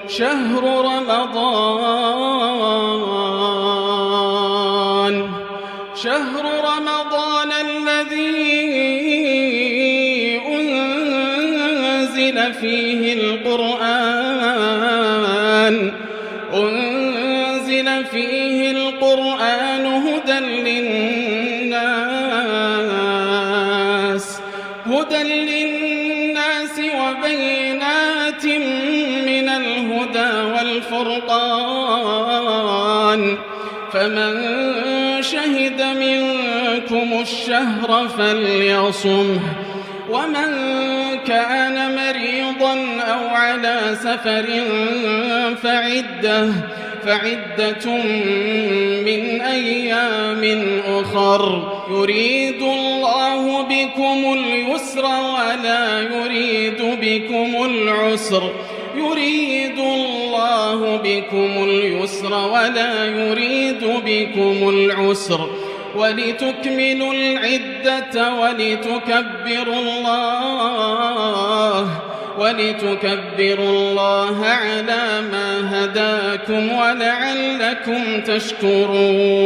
شهر رمضان الذي أنزل فيه القرآن هدى للناس وبينات من الهدى والفرقان، فمن شهد منكم الشهر فليصمه، ومن كان مريضا أو على سفر فعدة من أيام أخر، يريد الله بكم اليسر ولا يريد بكم العسر ولتكملوا العدة ولتكبروا الله على ما هداكم ولعلكم تشكرون.